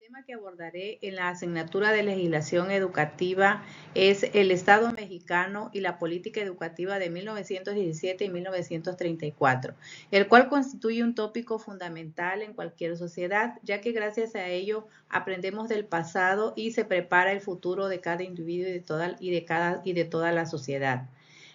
tema que abordaré en la asignatura de legislación educativa es el Estado mexicano y la política educativa de 1917 y 1934, el cual constituye un tópico fundamental en cualquier sociedad, ya que gracias a ello aprendemos del pasado y se prepara el futuro de cada individuo y de toda la sociedad.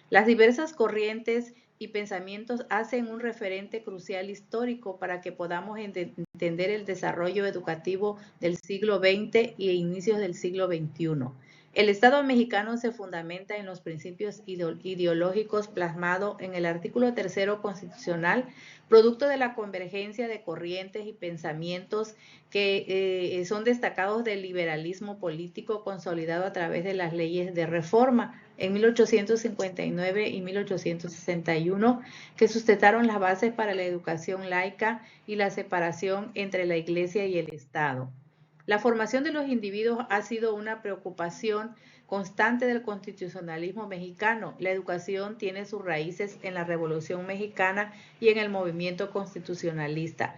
Las diversas corrientes y pensamientos hacen un referente crucial histórico para que podamos entender el desarrollo educativo del siglo XX y inicios del siglo XXI. El Estado mexicano se fundamenta en los principios ideológicos plasmados en el artículo 3 constitucional, producto de la convergencia de corrientes y pensamientos que son destacados del liberalismo político consolidado a través de las leyes de reforma en 1859 y 1861, que sustentaron las bases para la educación laica y la separación entre la Iglesia y el Estado. La formación de los individuos ha sido una preocupación constante del constitucionalismo mexicano. La educación tiene sus raíces en la Revolución Mexicana y en el movimiento constitucionalista.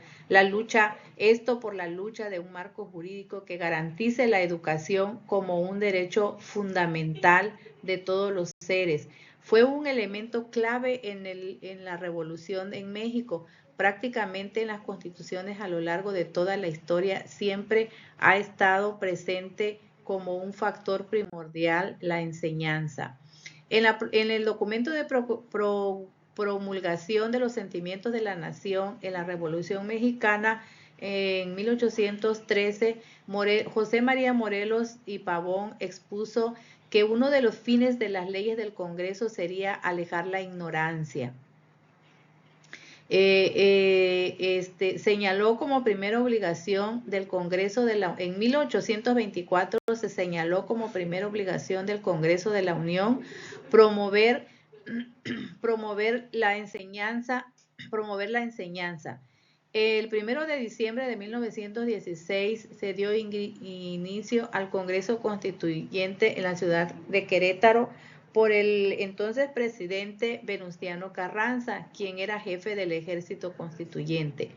Esto por la lucha de un marco jurídico que garantice la educación como un derecho fundamental de todos los seres. Fue un elemento clave en la Revolución en México. Prácticamente en las constituciones a lo largo de toda la historia siempre ha estado presente como un factor primordial la enseñanza. En el documento de promulgación de los sentimientos de la nación en la Revolución Mexicana en 1813, José María Morelos y Pavón expuso que uno de los fines de las leyes del Congreso sería alejar la ignorancia. Señaló como primera obligación del Congreso en 1824 se señaló como primera obligación del Congreso de la Unión promover la enseñanza. El 1 de diciembre de 1916 se dio inicio al Congreso Constituyente en la ciudad de Querétaro por el entonces presidente Venustiano Carranza, quien era jefe del Ejército Constituyente.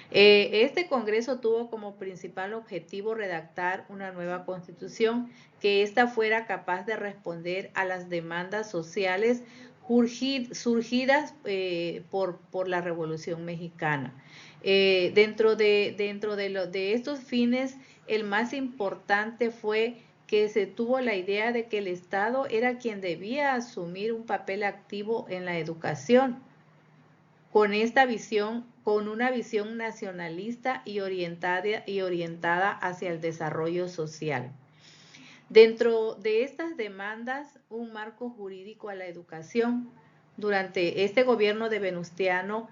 Este Congreso tuvo como principal objetivo redactar una nueva Constitución, que ésta fuera capaz de responder a las demandas sociales surgidas por la Revolución Mexicana. Dentro de estos fines, el más importante fue que se tuvo la idea de que el Estado era quien debía asumir un papel activo en la educación, con una visión nacionalista y orientada hacia el desarrollo social. Dentro de estas demandas, un marco jurídico a la educación. Durante este gobierno de Venustiano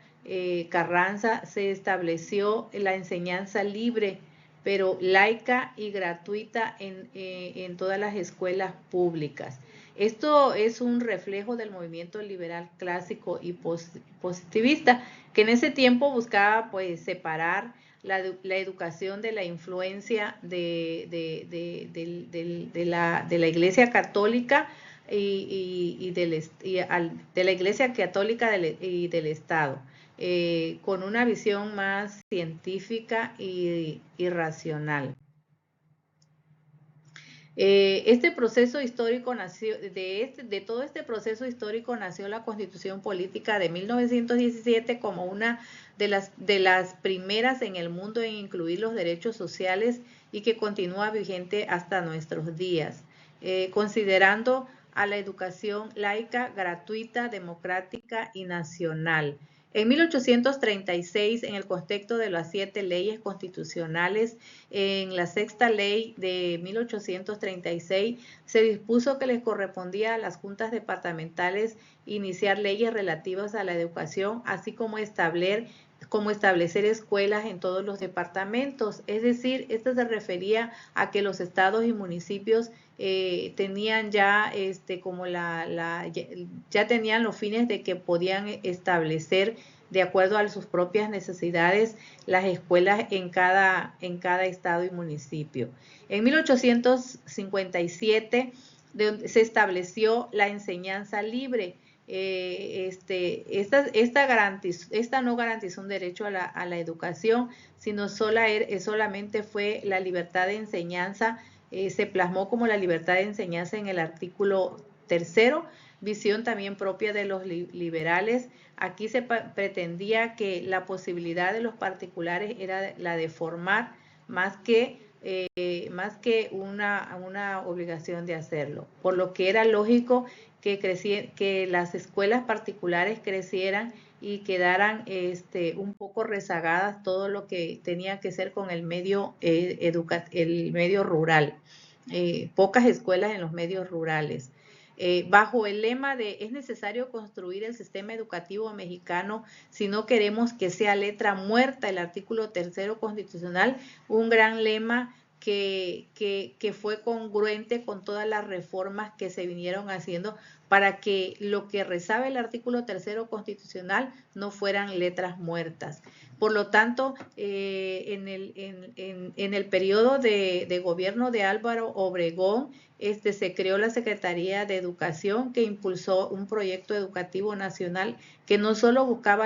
Carranza se estableció la enseñanza libre, pero laica y gratuita en todas las escuelas públicas. Esto es un reflejo del movimiento liberal clásico y positivista, que en ese tiempo buscaba pues separar la educación de la influencia de la Iglesia Católica y de la Iglesia Católica y del Estado, con una visión más científica y racional. Este proceso histórico nació, de todo este proceso histórico nació la Constitución Política de 1917 como una de las primeras en el mundo en incluir los derechos sociales y que continúa vigente hasta nuestros días, considerando a la educación laica, gratuita, democrática y nacional. En 1836, en el contexto de las 7 leyes constitucionales, en la sexta ley de 1836 se dispuso que les correspondía a las juntas departamentales iniciar leyes relativas a la educación, así como establecer escuelas en todos los departamentos. Es decir, esto se refería a que los estados y municipios tenían ya ya tenían los fines de que podían establecer de acuerdo a sus propias necesidades las escuelas en cada estado y municipio. En 1857 se estableció la enseñanza libre, esta no garantizó un derecho a la educación, sino solamente fue la libertad de enseñanza, se plasmó como la libertad de enseñanza en el artículo tercero, visión también propia de los liberales. Aquí se pretendía que la posibilidad de los particulares era la de formar más que una obligación de hacerlo, por lo que era lógico que las escuelas particulares crecieran y quedaran un poco rezagadas todo lo que tenía que ser con el medio, el medio rural. Pocas escuelas en los medios rurales. Bajo el lema de es necesario construir el sistema educativo mexicano si no queremos que sea letra muerta, el artículo tercero constitucional, un gran lema que fue congruente con todas las reformas que se vinieron haciendo para que lo que rezaba el artículo tercero constitucional no fueran letras muertas. Por lo tanto, en el periodo de gobierno de Álvaro Obregón, se creó la Secretaría de Educación, que impulsó un proyecto educativo nacional que no solo buscaba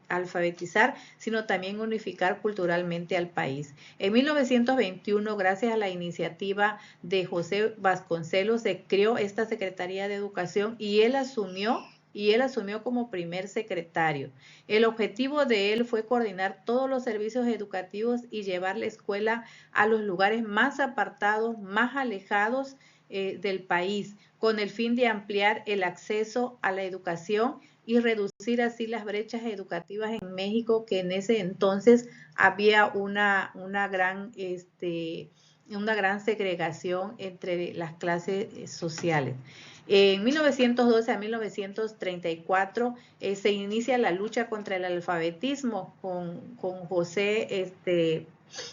alfabetizar, sino también unificar culturalmente al país. En 1921, gracias a la iniciativa de José Vasconcelos, se creó esta Secretaría de Educación y él asumió como primer secretario. El objetivo de él fue coordinar todos los servicios educativos y llevar la escuela a los lugares más apartados, más alejados del país, con el fin de ampliar el acceso a la educación y reducir así las brechas educativas en México, que en ese entonces había una gran segregación entre las clases sociales. En 1912 a 1934 se inicia la lucha contra el alfabetismo con José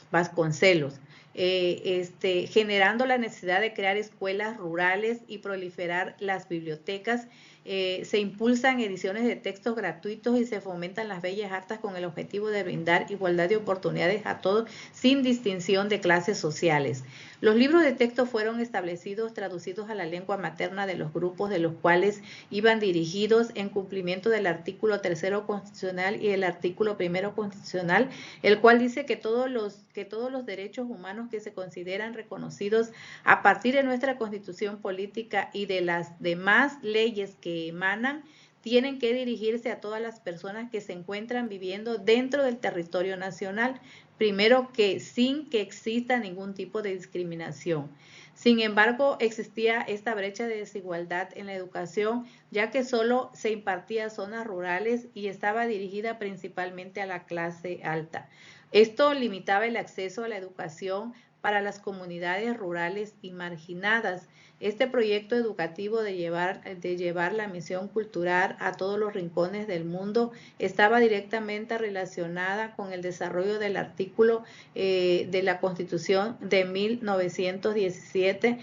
Vasconcelos, generando la necesidad de crear escuelas rurales y proliferar las bibliotecas. Se impulsan ediciones de textos gratuitos y se fomentan las bellas artes con el objetivo de brindar igualdad de oportunidades a todos sin distinción de clases sociales. Los libros de texto fueron establecidos, traducidos a la lengua materna de los grupos de los cuales iban dirigidos en cumplimiento del artículo tercero constitucional y el artículo primero constitucional, el cual dice que todos los derechos humanos que se consideran reconocidos a partir de nuestra Constitución política y de las demás leyes que emanan tienen que dirigirse a todas las personas que se encuentran viviendo dentro del territorio nacional, primero que sin que exista ningún tipo de discriminación. Sin embargo, existía esta brecha de desigualdad en la educación, ya que solo se impartía en zonas rurales y estaba dirigida principalmente a la clase alta. Esto limitaba el acceso a la educación para las comunidades rurales y marginadas. Este proyecto educativo de llevar la misión cultural a todos los rincones del mundo estaba directamente relacionada con el desarrollo del artículo de la Constitución de 1917,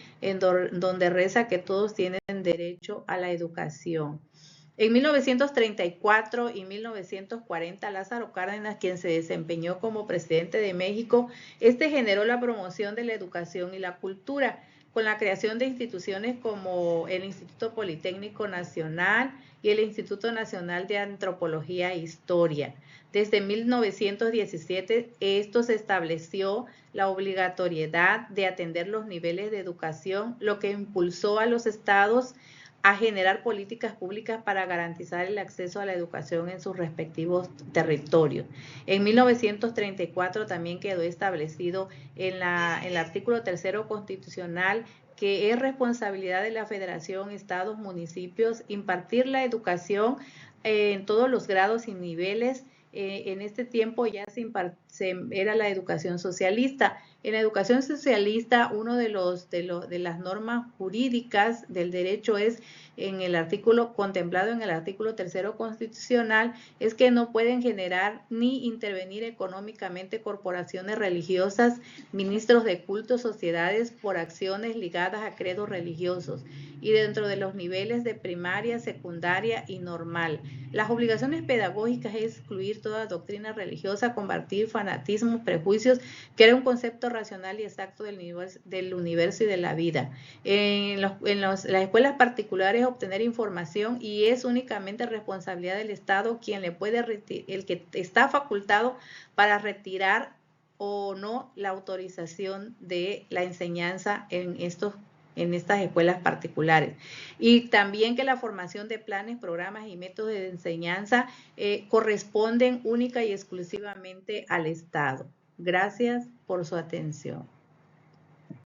donde reza que todos tienen derecho a la educación. En 1934 y 1940, Lázaro Cárdenas, quien se desempeñó como presidente de México, generó la promoción de la educación y la cultura, con la creación de instituciones como el Instituto Politécnico Nacional y el Instituto Nacional de Antropología e Historia. Desde 1917, esto se estableció la obligatoriedad de atender los niveles de educación, lo que impulsó a los estados a generar políticas públicas para garantizar el acceso a la educación en sus respectivos territorios. En 1934 también quedó establecido en el artículo tercero constitucional que es responsabilidad de la Federación, estados, municipios, impartir la educación en todos los grados y niveles. En este tiempo ya era la educación socialista. En la educación socialista, uno de las normas jurídicas del derecho es contemplado en el artículo tercero constitucional, es que no pueden generar ni intervenir económicamente corporaciones religiosas, ministros de culto, sociedades por acciones ligadas a credos religiosos y dentro de los niveles de primaria, secundaria y normal. Las obligaciones pedagógicas es excluir toda doctrina religiosa, combatir fanatismo fanatismos, prejuicios, crea un concepto racional y exacto del universo y de la vida. Las escuelas particulares obtener información y es únicamente responsabilidad del Estado quien le puede el que está facultado para retirar o no la autorización de la enseñanza en estas escuelas particulares. Y también que la formación de planes, programas y métodos de enseñanza corresponden única y exclusivamente al Estado. Gracias por su atención.